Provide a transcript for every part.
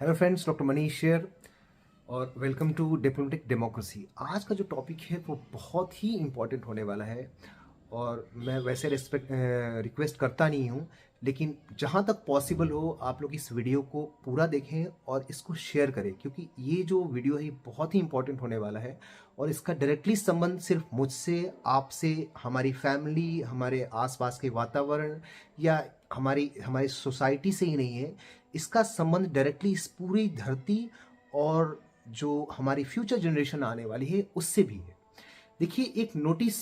Hello friends, doctor Manish share और welcome to diplomatic democracy. आज का जो टॉपिक है वो बहुत ही इम्पोर्टेंट होने वाला है और मैं वैसे रिक्वेस्ट करता नहीं हूँ, लेकिन जहाँ तक पॉसिबल हो आप लोग इस वीडियो को पूरा देखें और इसको शेयर करें, क्योंकि ये जो वीडियो है बहुत ही इम्पोर्टेंट होने वाला है और इसका डायरेक्टली संबंध सिर्फ मुझसे, आपसे, हमारी फैमिली, हमारे आसपास के वातावरण या हमारी हमारी सोसाइटी से ही नहीं है। इसका संबंध डायरेक्टली इस पूरी धरती और जो हमारी फ्यूचर जनरेशन आने वाली है उससे भी है। देखिए, एक नोटिस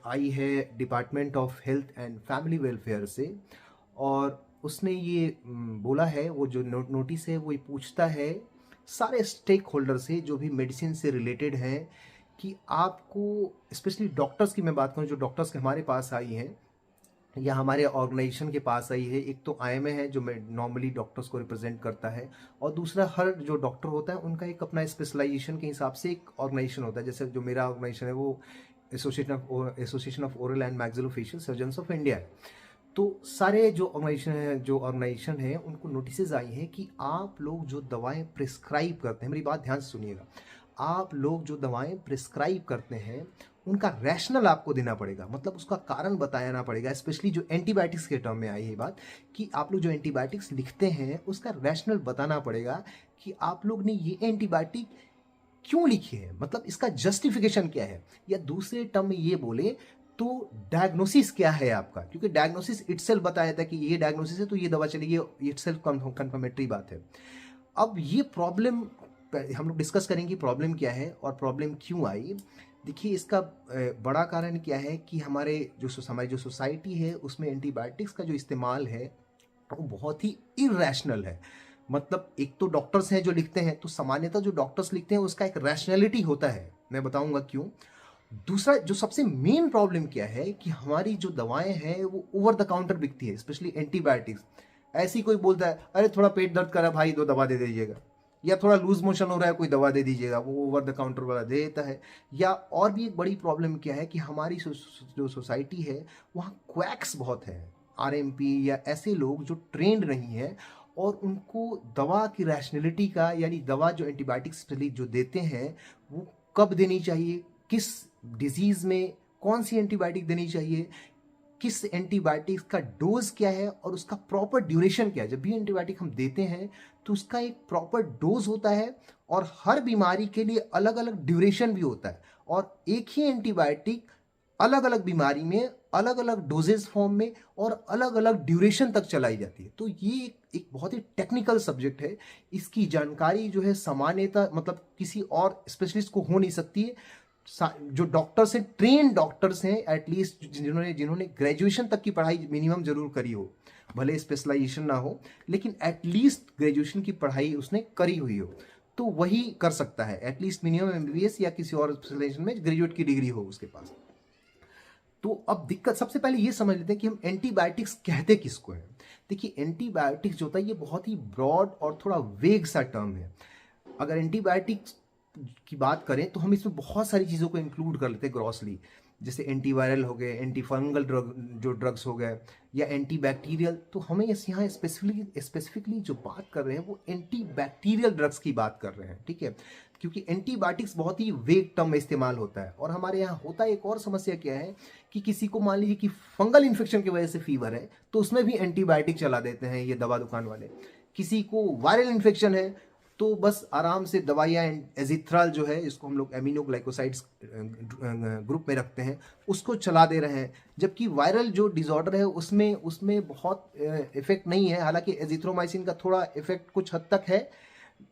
आई है department of health and family welfare से और उसने ये बोला है, वो जो नोटिस है वो ये पूछता है सारे स्टेक होल्डर से जो भी मेडिसिन से रिलेटेड हैं कि आपको, स्पेशली डॉक्टर्स की मैं बात करूं, जो डॉक्टर्स के हमारे पास आई हैं या हमारे ऑर्गेनाइजेशन के पास आई है। एक तो आईएमए है जो नॉर्मली डॉक्टर्स को रिप्रेजेंट करता है और दूसरा हर जो डॉक्टर होता है उनका एक अपना स्पेशलाइजेशन के हिसाब से एक ऑर्गेनाइजेशन होता है। जैसे जो मेरा ऑर्गेनाइजेशन है वो association of oral and maxillofacial surgeons of India है। तो सारे जो ऑर्गेनाइजेशन है उनको नोटिसेज आई हैं कि आप लोग जो दवाएं प्रिस्क्राइब करते हैं, मेरी बात ध्यान से सुनिएगा, आप लोग जो दवाएं प्रिस्क्राइब करते हैं उनका रैशनल आपको देना पड़ेगा, मतलब उसका कारण बताना पड़ेगा। स्पेशली जो एंटीबायोटिक्स के टर्म में आई है बात कि आप लोग जो एंटीबायोटिक्स लिखते हैं उसका रैशनल बताना पड़ेगा कि आप लोग ने ये एंटीबायोटिक क्यों लिखी है, मतलब इसका जस्टिफिकेशन क्या है, या दूसरे टर्म में ये बोले तो डायग्नोसिस क्या है आपका, क्योंकि डायग्नोसिस इटसेल्फ बताया था कि ये डायग्नोसिस है तो ये दवा चलेगी, इटसेल्फ कंफर्मेटरी बात है। अब ये प्रॉब्लम हम लोग डिस्कस करेंगे, प्रॉब्लम क्या है और प्रॉब्लम क्यों आई। देखिए, इसका बड़ा कारण क्या है कि हमारी जो सोसाइटी है उसमें एंटीबायोटिक्स का जो इस्तेमाल है वो बहुत ही इरेशनल है। मतलब एक तो डॉक्टर्स हैं जो लिखते हैं, तो सामान्यतः जो डॉक्टर्स लिखते हैं उसका एक रैशनैलिटी होता है, मैं बताऊंगा क्यों। दूसरा जो सबसे मेन प्रॉब्लम क्या है कि हमारी जो दवाएं हैं वो ओवर द काउंटर बिकती है, स्पेशली एंटीबायोटिक्स। ऐसी कोई बोलता है अरे थोड़ा पेट दर्द करा भाई, दो दवा दे दीजिएगा, या थोड़ा लूज मोशन हो रहा है कोई दवा दे दीजिएगा, वो ओवर द काउंटर वाला दे देता है। या और भी एक बड़ी प्रॉब्लम क्या है कि हमारी जो सोसाइटी है वहाँ क्वैक्स बहुत है, आरएमपी या ऐसे लोग जो ट्रेंड नहीं है और उनको दवा की रैशनैलिटी का, यानी दवा जो एंटीबायोटिक्स जो देते हैं वो कब देनी चाहिए, किस डिजीज में कौन सी एंटीबायोटिक देनी चाहिए, किस एंटीबायोटिक्स का डोज क्या है और उसका प्रॉपर ड्यूरेशन क्या है। जब भी एंटीबायोटिक हम देते हैं तो उसका एक प्रॉपर डोज होता है और हर बीमारी के लिए अलग अलग ड्यूरेशन भी होता है और एक ही एंटीबायोटिक अलग अलग बीमारी में अलग अलग डोजेज फॉर्म में और अलग अलग ड्यूरेशन तक चलाई जाती है। तो ये एक बहुत ही टेक्निकल सब्जेक्ट है। इसकी जानकारी जो है सामान्यतः मतलब किसी और स्पेशलिस्ट को हो नहीं सकती है। जो डॉक्टर्स हैं, ट्रेन डॉक्टर्स हैं, एटलीस्ट जिन्होंने जिन्होंने ग्रेजुएशन तक की पढ़ाई मिनिमम जरूर करी हो, भले स्पेशलाइजेशन ना हो लेकिन एटलीस्ट ग्रेजुएशन की पढ़ाई उसने करी हुई हो, तो वही कर सकता है। एटलीस्ट मिनिमम एमबीबीएस या किसी और स्पेशलाइजेशन में ग्रेजुएट की डिग्री हो उसके पास। तो अब दिक्कत सबसे पहले ये समझ लेते हैं कि हम एंटीबायोटिक्स कहते किसको हैं। देखिए, एंटीबायोटिक्स जो होता है ये बहुत ही ब्रॉड और थोड़ा वेग सा टर्म है। अगर एंटीबायोटिक्स की बात करें तो हम इसमें बहुत सारी चीज़ों को इंक्लूड कर लेते हैं ग्रॉसली, जैसे एंटीवायरल हो गए, एंटी फंगल जो ड्रग्स हो गए, या एंटीबैक्टीरियल। तो हमें यहाँ स्पेसिफिकली जो बात कर रहे हैं वो एंटीबैक्टीरियल ड्रग्स की बात कर रहे हैं, ठीक है, क्योंकि एंटीबायोटिक्स बहुत ही वेग टर्म में इस्तेमाल होता है। और हमारे यहाँ होता है एक और समस्या क्या है कि किसी को मान लीजिए कि फंगल इन्फेक्शन की वजह से फीवर है तो उसमें भी एंटीबायोटिक चला देते हैं ये दवा दुकान वाले। किसी को वायरल इन्फेक्शन है तो बस आराम से दवाइयाँ एजिथ्राल जो है, इसको हम लोग एमिनोग्लाइकोसाइड्स ग्रुप में रखते हैं, उसको चला दे रहे हैं। जबकि वायरल जो डिसऑर्डर है उसमें उसमें बहुत इफेक्ट नहीं है। हालांकि एजिथ्रोमाइसिन का थोड़ा इफेक्ट कुछ हद तक है,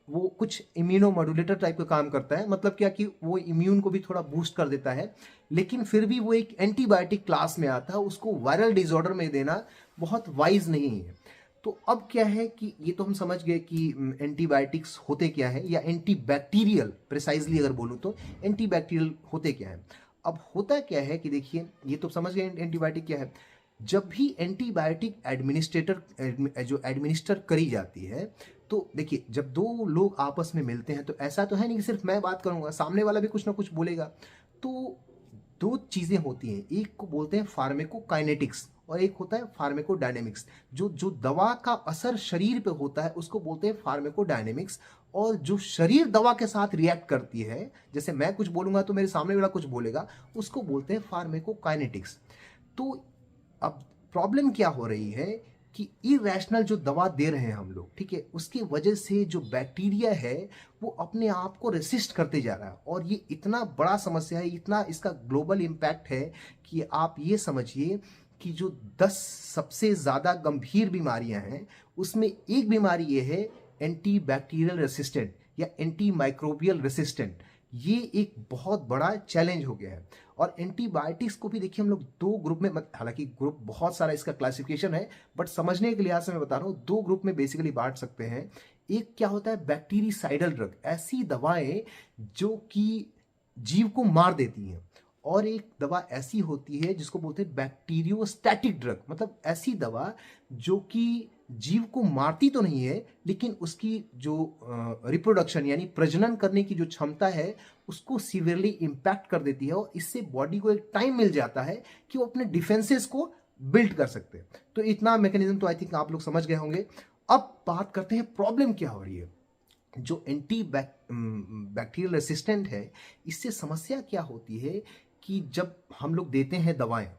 वो कुछ इम्यूनो मॉड्यूलेटर टाइप का काम करता है, मतलब क्या कि वो इम्यून को भी थोड़ा बूस्ट कर देता है, लेकिन फिर भी वो एक एंटीबायोटिक क्लास में आता है। उसको वायरल डिसऑर्डर में देना बहुत वाइज नहीं है। तो अब क्या है कि ये तो हम समझ गए कि एंटीबायोटिक्स होते क्या है, या एंटीबैक्टीरियल प्रिसाइजली अगर बोलूँ तो एंटीबैक्टीरियल होते क्या है। अब होता क्या है कि देखिए, ये तो समझ गए एंटीबायोटिक क्या है। जब भी एंटीबायोटिक एडमिनिस्टर करी जाती है तो देखिए, जब दो लोग आपस में मिलते हैं तो ऐसा तो है नहीं कि सिर्फ मैं बात करूंगा, सामने वाला भी कुछ ना कुछ बोलेगा। तो दो चीजें होती हैं, एक को बोलते हैं फार्मेकोकाइनेटिक्स और एक होता है फार्मेकोडायनेमिक्स। जो दवा का असर शरीर पे होता है उसको बोलते हैं फार्मेकोडायनेमिक्स, और जो शरीर दवा के साथ रिएक्ट करती है, जैसे मैं कुछ बोलूंगा तो मेरे सामने वाला कुछ बोलेगा, उसको बोलते हैं फार्मेकोकाइनेटिक्स। तो अब प्रॉब्लम क्या हो रही है कि इरेशनल जो दवा दे रहे हैं हम लोग, ठीक है, उसकी वजह से जो बैक्टीरिया है वो अपने आप को रेसिस्ट करते जा रहा है, और ये इतना बड़ा समस्या है, इतना इसका ग्लोबल इम्पैक्ट है कि आप ये समझिए कि जो 10 सबसे ज़्यादा गंभीर बीमारियां हैं उसमें एक बीमारी ये है एंटी बैक्टीरियल रेसिस्टेंट या एंटी माइक्रोबियल रेसिस्टेंट। ये एक बहुत बड़ा चैलेंज हो गया है। और एंटीबायोटिक्स को भी देखिए हम लोग दो ग्रुप में, हालांकि ग्रुप बहुत सारा इसका क्लासिफिकेशन है, बट समझने के लिहाज से मैं बता रहा हूँ दो ग्रुप में बेसिकली बांट सकते हैं। एक क्या होता है बैक्टीरिसाइडल ड्रग, ऐसी दवाएं जो कि जीव को मार देती हैं, और एक दवा ऐसी होती है जिसको बोलते हैं बैक्टीरियोस्टैटिक ड्रग, मतलब ऐसी दवा जो कि जीव को मारती तो नहीं है लेकिन उसकी जो रिप्रोडक्शन यानी प्रजनन करने की जो क्षमता है उसको सीवियरली इम्पैक्ट कर देती है, और इससे बॉडी को एक टाइम मिल जाता है कि वो अपने डिफेंसेस को बिल्ड कर सकते हैं। तो इतना मैकेनिज्म तो आई थिंक आप लोग समझ गए होंगे। अब बात करते हैं प्रॉब्लम क्या हो रही है। जो एंटी बैक्टीरियल रेसिस्टेंट है, इससे समस्या क्या होती है कि जब हम लोग देते हैं दवाएं,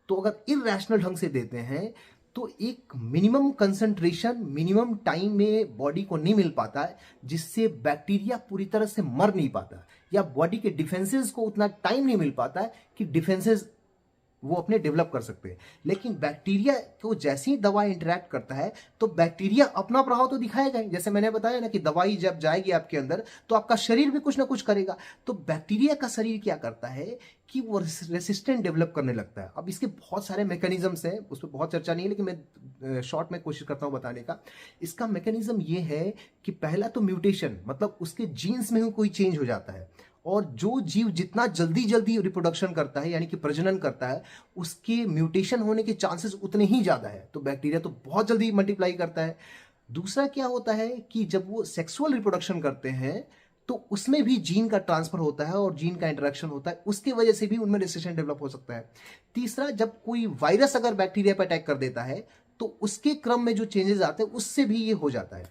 तो अगर इरेशनल ढंग से देते हैं तो एक मिनिमम कंसंट्रेशन मिनिमम टाइम में बॉडी को नहीं मिल पाता है, जिससे बैक्टीरिया पूरी तरह से मर नहीं पाता, या बॉडी के डिफेंसेस को उतना टाइम नहीं मिल पाता है कि डिफेंसेस वो अपने डेवलप कर सकते हैं। लेकिन बैक्टीरिया को जैसे ही दवा इंटरेक्ट करता है तो बैक्टीरिया अपना प्रभाव तो दिखाएगा ही। जैसे मैंने बताया ना कि दवाई जब जाएगी आपके अंदर तो आपका शरीर भी कुछ ना कुछ करेगा। तो बैक्टीरिया का शरीर क्या करता है कि वो रेसिस्टेंट डेवलप करने लगता है। अब इसके बहुत सारे मैकेनिज्म्स हैं, उस पर बहुत चर्चा नहीं है, लेकिन मैं शॉर्ट में कोशिश करता हूँ बताने का। इसका मैकेनिज्म ये है कि पहला तो म्यूटेशन, मतलब उसके जीन्स में कोई चेंज हो जाता है, और जो जीव जितना जल्दी जल्दी रिप्रोडक्शन करता है यानी कि प्रजनन करता है, उसके म्यूटेशन होने के चांसेस उतने ही ज्यादा है। तो बैक्टीरिया तो बहुत जल्दी मल्टीप्लाई करता है। दूसरा क्या होता है कि जब वो सेक्सुअल रिप्रोडक्शन करते हैं तो उसमें भी जीन का ट्रांसफर होता है और जीन का इंटरेक्शन होता है, उसकी वजह से भी उनमें रेसिस्टेंस डेवलप हो सकता है। तीसरा, जब कोई वायरस अगर बैक्टीरिया पर अटैक कर देता है तो उसके क्रम में जो चेंजेस आते हैं उससे भी ये हो जाता है।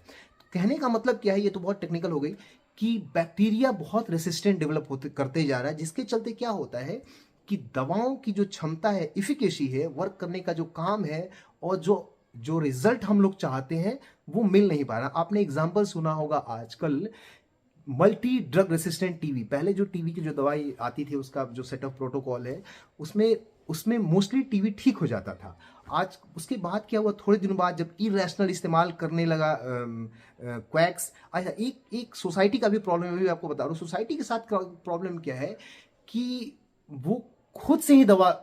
कहने का मतलब क्या है, ये तो बहुत टेक्निकल हो गई, कि बैक्टीरिया बहुत रेसिस्टेंट डेवलप होते करते जा रहा है, जिसके चलते क्या होता है कि दवाओं की जो क्षमता है, इफिकेसी है, वर्क करने का जो काम है, और जो जो रिजल्ट हम लोग चाहते हैं वो मिल नहीं पा रहा। आपने एग्जांपल सुना होगा आजकल मल्टी ड्रग रेसिस्टेंट टीवी। पहले जो टीवी की जो दवाई आती थी उसका जो सेट ऑफ प्रोटोकॉल है उसमें उसमें मोस्टली टीवी ठीक हो जाता था। आज उसके बाद क्या हुआ, थोड़े दिनों बाद जब इरेशनल इस्तेमाल करने लगा क्वैक्स। अच्छा, एक सोसाइटी का भी प्रॉब्लम है, भी आपको बता रहा हूँ। सोसाइटी के साथ प्रॉब्लम क्या है कि वो खुद से ही दवा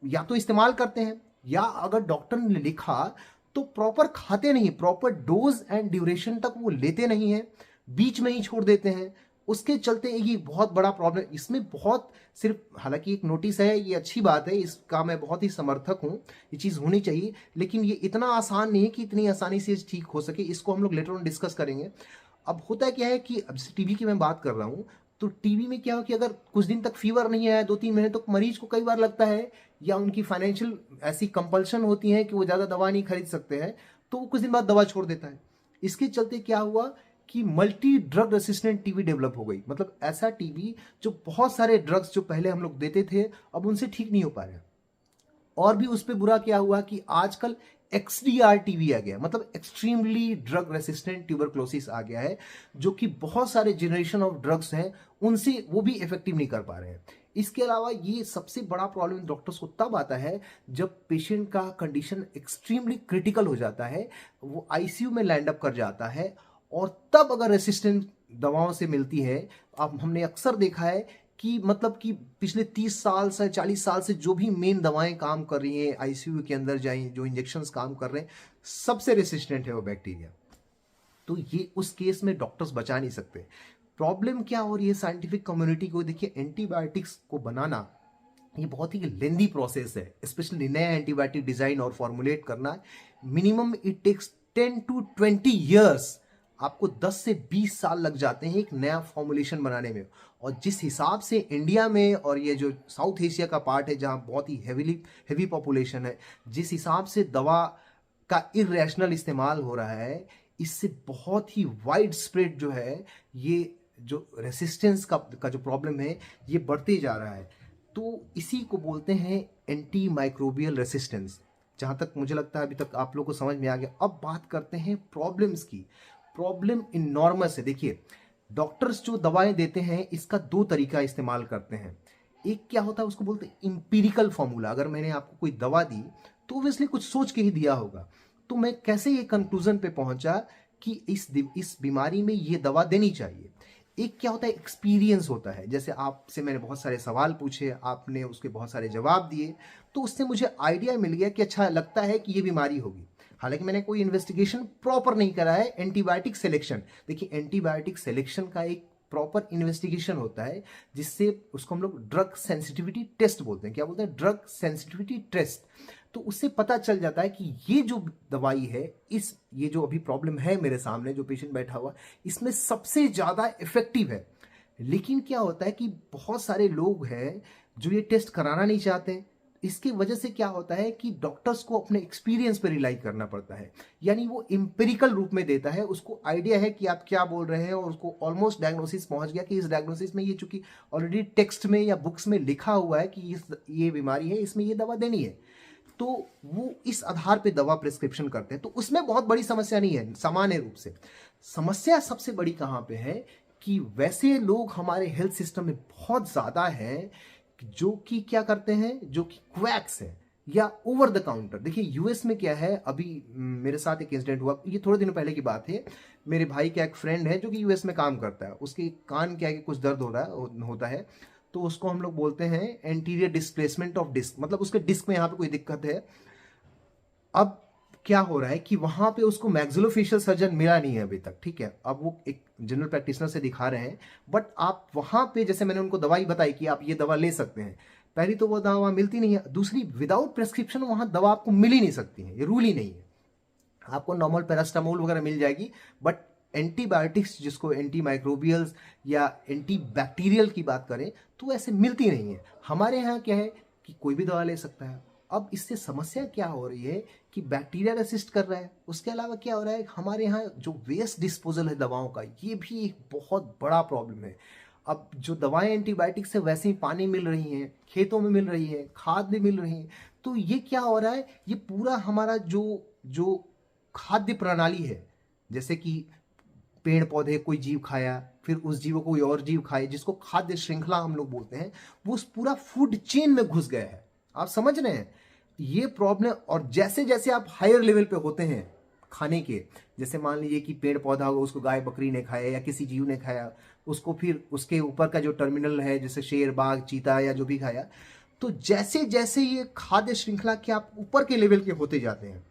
या तो इस्तेमाल करते हैं, या अगर डॉक्टर ने लिखा तो प्रॉपर खाते नहीं, प्रॉपर डोज एंड ड्यूरेशन तक वो लेते नहीं है, बीच में ही छोड़ देते हैं। उसके चलते ये बहुत बड़ा प्रॉब्लम इसमें बहुत, सिर्फ हालांकि एक नोटिस है, ये अच्छी बात है, इसका मैं बहुत ही समर्थक हूँ, ये चीज़ होनी चाहिए, लेकिन ये इतना आसान नहीं है कि इतनी आसानी से ठीक हो सके। इसको हम लोग लेटर ऑन डिस्कस करेंगे। अब होता क्या है कि अब टीबी की मैं बात कर रहा हूँ, तो टीबी में क्या हो कि अगर कुछ दिन तक फीवर नहीं आया, 2-3 महीने तो मरीज को कई बार लगता है, या उनकी फाइनेंशियल ऐसी कंपल्शन होती है कि वो ज़्यादा दवा नहीं खरीद सकते हैं, तो वो कुछ दिन बाद दवा छोड़ देता है। इसके चलते क्या हुआ कि multi drug resistant TB develop हो गई। मतलब ऐसा टीबी जो बहुत सारे ड्रग्स जो पहले हम लोग देते थे अब उनसे ठीक नहीं हो पा रहे। और भी उस पर बुरा क्या हुआ कि आजकल XDR टीबी आ गया, मतलब एक्सट्रीमली ड्रग रेसिस्टेंट ट्यूबरक्लोसिस आ गया है, जो कि बहुत सारे जनरेशन ऑफ ड्रग्स हैं उनसे वो भी इफेक्टिव नहीं कर पा रहे हैं। इसके अलावा ये सबसे बड़ा प्रॉब्लम डॉक्टर्स को तब आता है जब पेशेंट का कंडीशन एक्सट्रीमली क्रिटिकल हो जाता है, वो ICU में लैंड अप कर जाता है, और तब अगर रेसिस्टेंट दवाओं से मिलती है। अब हमने अक्सर देखा है कि मतलब कि पिछले 30 साल से 40 साल से जो भी मेन दवाएं काम कर रही हैं ICU के अंदर जाए, जो इंजेक्शंस काम कर रहे हैं, सबसे रेसिस्टेंट है वो बैक्टीरिया। तो ये उस केस में डॉक्टर्स बचा नहीं सकते। प्रॉब्लम क्या हो रही है साइंटिफिक कम्युनिटी को, देखिए एंटीबायोटिक्स को बनाना ये बहुत ही लेंदी प्रोसेस है, स्पेशली नया एंटीबायोटिक डिजाइन और फॉर्मुलेट करना। Minimum it takes 10 to 20 years। आपको 10 से 20 साल लग जाते हैं एक नया फॉर्मुलेशन बनाने में। और जिस हिसाब से इंडिया में और ये जो साउथ एशिया का पार्ट है जहाँ बहुत ही हेवी पॉपुलेशन है, जिस हिसाब से दवा का इरेशनल इस्तेमाल हो रहा है, इससे बहुत ही वाइड स्प्रेड जो है ये जो रेसिस्टेंस का जो प्रॉब्लम है ये बढ़ते जा रहा है। तो इसी को बोलते हैं एंटी माइक्रोबियल रेसिस्टेंस। जहाँ तक मुझे लगता है अभी तक आप लोग को समझ में आ गया। अब बात करते हैं प्रॉब्लम्स की। प्रॉब्लम इनॉर्मस है। देखिए, डॉक्टर्स जो दवाएं देते हैं इसका दो तरीका इस्तेमाल करते हैं। एक क्या होता है, उसको बोलते हैं इंपीरिकल फॉर्मूला। अगर मैंने आपको कोई दवा दी तो ऑब्वियसली कुछ सोच के ही दिया होगा। तो मैं कैसे ये कंक्लूजन पे पहुंचा कि इस बीमारी में ये दवा देनी चाहिए। एक क्या होता है, एक्सपीरियंस होता है। जैसे आपसे मैंने बहुत सारे सवाल पूछे, आपने उसके बहुत सारे जवाब दिए, तो उससे मुझे आइडिया मिल गया कि अच्छा लगता है कि ये बीमारी होगी। हालांकि मैंने कोई इन्वेस्टिगेशन प्रॉपर नहीं करा है। एंटीबायोटिक सिलेक्शन, देखिए एंटीबायोटिक सिलेक्शन का एक प्रॉपर इन्वेस्टिगेशन होता है, जिससे उसको हम लोग ड्रग सेंसिटिविटी टेस्ट बोलते हैं। क्या बोलते हैं? Drug sensitivity test. तो उससे पता चल जाता है कि ये जो दवाई है, ये जो अभी प्रॉब्लम है मेरे सामने जो पेशेंट बैठा हुआ, इसमें सबसे ज़्यादा इफेक्टिव है। लेकिन क्या होता है कि बहुत सारे लोग हैं जो ये टेस्ट कराना नहीं चाहते। इसकी वजह से क्या होता है कि डॉक्टर्स को अपने एक्सपीरियंस पर रिलाई करना पड़ता है। यानी वो एम्पिरिकल रूप में देता है, उसको आइडिया है कि आप क्या बोल रहे हैं और उसको ऑलमोस्ट डायग्नोसिस पहुंच गया कि इस डायग्नोसिस में ये चूंकि ऑलरेडी टेक्स्ट में या बुक्स में लिखा हुआ है कि ये बीमारी है, इसमें ये दवा देनी है, तो वो इस आधार पे दवा प्रिस्क्रिप्शन करते हैं। तो उसमें बहुत बड़ी समस्या नहीं है सामान्य रूप से। समस्या सबसे बड़ी कहाँ पे है कि वैसे लोग हमारे हेल्थ सिस्टम में बहुत ज़्यादा हैं जो कि क्या करते हैं, जो कि क्वैक्स हैं या ओवर द काउंटर। देखिए यूएस में क्या है, अभी मेरे साथ एक इंसिडेंट हुआ, ये थोड़े दिनों पहले की बात है। मेरे भाई का एक फ्रेंड है जो कि यूएस में काम करता है, उसके कान क्या है कि कुछ दर्द होता है, तो उसको हम लोग बोलते हैं एंटीरियर डिस्प्लेसमेंट ऑफ डिस्क, मतलब उसके डिस्क में यहाँ पे कोई दिक्कत है। अब क्या हो रहा है कि वहां पे उसको मैक्सिलोफेशियल सर्जन मिला नहीं है अभी तक, ठीक है। अब वो एक जनरल प्रैक्टिशनर से दिखा रहे हैं, बट आप वहां पे जैसे मैंने उनको दवाई बताई कि आप ये दवा ले सकते हैं, पहली तो वो दवा मिलती नहीं है, दूसरी विदाउट प्रेस्क्रिप्शन वहां दवा आपको मिल ही नहीं सकती है, ये रूल ही नहीं है। आपको नॉर्मल पैरास्टामोल वगैरह मिल जाएगी, बट एंटीबायोटिक्स जिसको एंटी माइक्रोबियल्स या एंटी बैक्टीरियल की बात करें तो ऐसे मिलती नहीं है। हमारे यहाँ क्या है कि कोई भी दवा ले सकता है। अब इससे समस्या क्या हो रही है कि बैक्टीरिया रेसिस्ट कर रहा है। उसके अलावा क्या हो रहा है, हमारे यहाँ जो वेस्ट डिस्पोजल है दवाओं का, ये भी एक बहुत बड़ा प्रॉब्लम है। अब जो दवाएं एंटीबायोटिक्स से वैसे ही पानी मिल रही हैं, खेतों में मिल रही है, खाद भी मिल रही है, तो ये क्या हो रहा है, ये पूरा हमारा जो जो खाद्य प्रणाली है, जैसे कि पेड़ पौधे कोई जीव खाया, फिर उस जीव को कोई और जीव खाए, जिसको खाद्य श्रृंखला हम लोग बोलते हैं, वो उस पूरा फूड चेन में घुस गया है। आप समझ रहे हैं ये प्रॉब्लम। और जैसे जैसे आप हायर लेवल पे होते हैं खाने के, जैसे मान लीजिए कि पेड़ पौधा होगा, उसको गाय बकरी ने खाया या किसी जीव ने खाया, उसको फिर उसके ऊपर का जो टर्मिनल है जैसे शेर बाघ चीता या जो भी खाया, तो जैसे जैसे ये खाद्य श्रृंखला के आप ऊपर के लेवल के होते जाते हैं,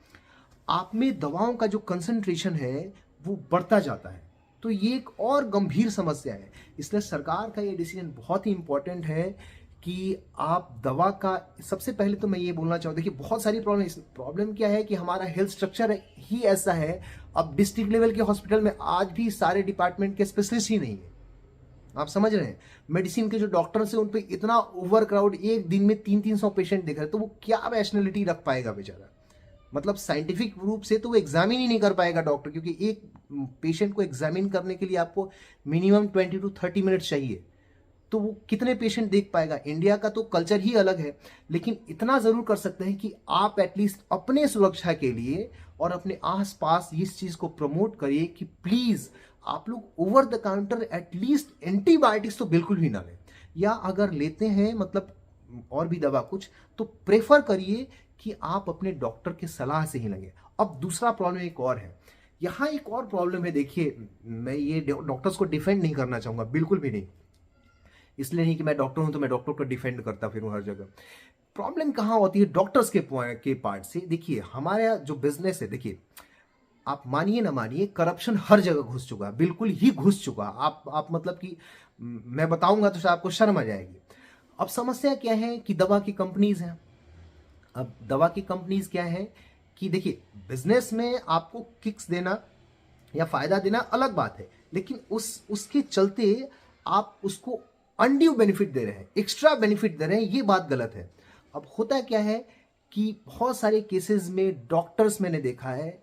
आप में दवाओं का जो कंसंट्रेशन है वो बढ़ता जाता है। तो ये एक और गंभीर समस्या है। इसलिए सरकार का ये डिसीजन बहुत ही इंपॉर्टेंट है कि आप दवा का, सबसे पहले तो मैं ये बोलना चाहूँ, देखिए बहुत सारी प्रॉब्लम क्या है कि हमारा हेल्थ स्ट्रक्चर ही ऐसा है। अब डिस्ट्रिक्ट लेवल के हॉस्पिटल में आज भी सारे डिपार्टमेंट के स्पेशलिस्ट ही नहीं है। आप समझ रहे हैं, मेडिसिन के जो डॉक्टर्स हैं उन पे इतना ओवर क्राउड, एक दिन में 300-300 पेशेंट देख रहे हैं, तो वो क्या रैशनैलिटी रख पाएगा बेचारा। मतलब साइंटिफिक रूप से तो वो एग्जामिन ही नहीं कर पाएगा डॉक्टर, क्योंकि एक पेशेंट को एग्जामिन करने के लिए आपको मिनिमम 20 to 30 मिनट चाहिए। तो वो कितने पेशेंट देख पाएगा। इंडिया का तो कल्चर ही अलग है। लेकिन इतना जरूर कर सकते हैं कि आप एटलीस्ट अपने सुरक्षा के लिए और अपने आसपास इस चीज को प्रमोट करिए कि प्लीज आप लोग over the counter at least antibiotics तो बिल्कुल भी ना लें, या अगर लेते हैं मतलब और भी दवा कुछ, तो प्रेफर करिए कि आप अपने डॉक्टर के सलाह से ही लेंगे। अब दूसरा प्रॉब्लम एक और है, यहाँ एक और प्रॉब्लम है। देखिए मैं ये डॉक्टर्स को डिफेंड नहीं करना चाहूंगा, बिल्कुल भी नहीं, इसलिए नहीं कि मैं डॉक्टर हूं तो मैं डॉक्टर को डिफेंड करता फिरूं हर जगह। प्रॉब्लम कहाँ होती है, डॉक्टर्स के पार्ट से। देखिए हमारा जो बिजनेस है, देखिए आप मानिए ना मानिए, करप्शन हर जगह घुस चुका है, बिल्कुल ही घुस चुका। आप मतलब कि मैं बताऊंगा तो आपको शर्म आ जाएगी। अब समस्या क्या है कि दवा की कंपनीज हैं। अब दवा की कंपनीज क्या है कि देखिए बिजनेस में आपको किक्स देना या फ़ायदा देना अलग बात है, लेकिन उसके चलते आप उसको अनड्यू बेनिफिट दे रहे हैं, एक्स्ट्रा बेनिफिट दे रहे हैं, ये बात गलत है। अब होता क्या है कि बहुत सारे केसेस में डॉक्टर्स मैंने देखा है,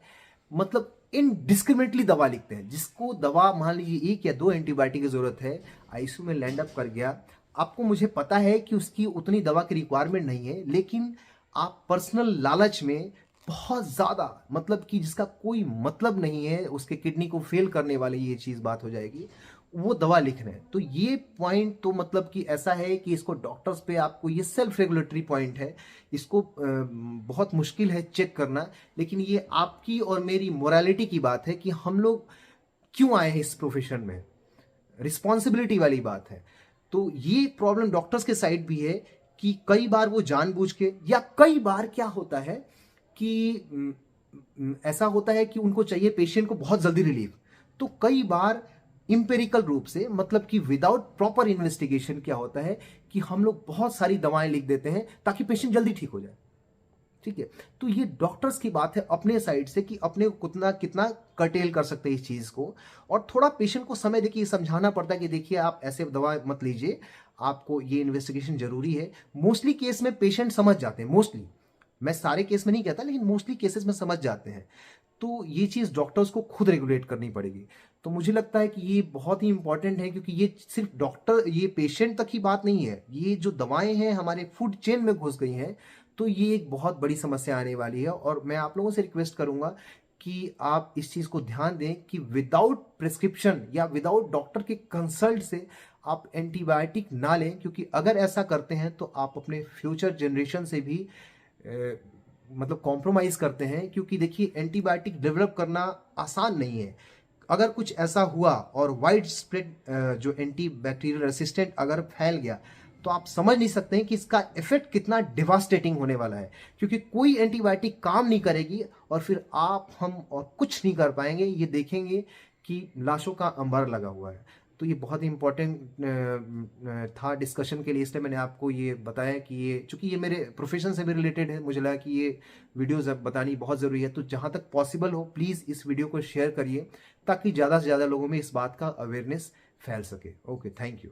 मतलब इनडिस्क्रिमिनेटली दवा लिखते हैं। जिसको दवा मान लीजिए 1 या 2 एंटीबायोटिक की ज़रूरत है, आईसीयू में लैंड अप कर गया, आपको मुझे पता है कि उसकी उतनी दवा की रिक्वायरमेंट नहीं है, लेकिन आप पर्सनल लालच में बहुत ज़्यादा, मतलब कि जिसका कोई मतलब नहीं है, उसके किडनी को फेल करने वाली ये चीज़ बात हो जाएगी, वो दवा लिख रहे हैं। तो ये पॉइंट तो मतलब कि ऐसा है कि इसको डॉक्टर्स पे आपको, ये सेल्फ रेगुलेटरी पॉइंट है, इसको बहुत मुश्किल है चेक करना। लेकिन ये आपकी और मेरी मोरालिटी की बात है कि हम लोग क्यों आए हैं इस प्रोफेशन में, रिस्पॉन्सिबिलिटी वाली बात है। तो ये प्रॉब्लम डॉक्टर्स के साइड भी है कि कई बार वो जानबूझ के, या कई बार क्या होता है कि ऐसा होता है कि उनको चाहिए पेशेंट को बहुत जल्दी रिलीफ, तो कई बार इंपेरिकल रूप से, मतलब कि विदाउट प्रॉपर इन्वेस्टिगेशन क्या होता है कि हम लोग बहुत सारी दवाएं लिख देते हैं ताकि पेशेंट जल्दी ठीक हो जाए। ठीक है, तो ये डॉक्टर्स की बात है अपने साइड से कि अपने को कितना कितना कर्टेल कर सकते हैं इस चीज को, और थोड़ा पेशेंट को समय देखिए समझाना पड़ता है कि देखिए आप ऐसे दवा मत लीजिए, आपको ये इन्वेस्टिगेशन जरूरी है। मोस्टली केस में पेशेंट समझ जाते हैं, मोस्टली, मैं सारे केस में नहीं कहता, लेकिन मोस्टली केसेस में समझ जाते हैं। तो ये चीज़ डॉक्टर्स को खुद रेगुलेट करनी पड़ेगी। तो मुझे लगता है कि ये बहुत ही इंपॉर्टेंट है, क्योंकि ये सिर्फ डॉक्टर, ये पेशेंट तक की बात नहीं है, ये जो दवाएं हैं हमारे फूड चेन में घुस गई हैं, तो ये एक बहुत बड़ी समस्या आने वाली है। और मैं आप लोगों से रिक्वेस्ट करूंगा कि आप इस चीज़ को ध्यान दें कि विदाउट प्रिस्क्रिप्शन या विदाउट डॉक्टर के कंसल्ट से आप एंटीबायोटिक ना लें, क्योंकि अगर ऐसा करते हैं तो आप अपने फ्यूचर जनरेशन से भी मतलब कॉम्प्रोमाइज़ करते हैं। क्योंकि देखिए एंटीबायोटिक डेवलप करना आसान नहीं है। अगर कुछ ऐसा हुआ और वाइड स्प्रेड जो एंटी बैक्टीरियल रेसिस्टेंट अगर फैल गया, तो आप समझ नहीं सकते हैं कि इसका इफेक्ट कितना डिवास्टेटिंग होने वाला है। क्योंकि कोई एंटीबायोटिक काम नहीं करेगी और फिर आप, हम और कुछ नहीं कर पाएंगे, ये देखेंगे कि लाशों का अंबार लगा हुआ है। तो ये बहुत ही इंपॉर्टेंट था डिस्कशन के लिए, इसलिए मैंने आपको ये बताया कि ये, चूंकि ये मेरे प्रोफेशन से भी रिलेटेड है, मुझे लगा कि ये वीडियोज़ अब बतानी बहुत ज़रूरी है। तो जहाँ तक पॉसिबल हो प्लीज़ इस वीडियो को शेयर करिए, ताकि ज़्यादा से ज़्यादा लोगों में इस बात का अवेयरनेस फैल सके। Okay, thank you.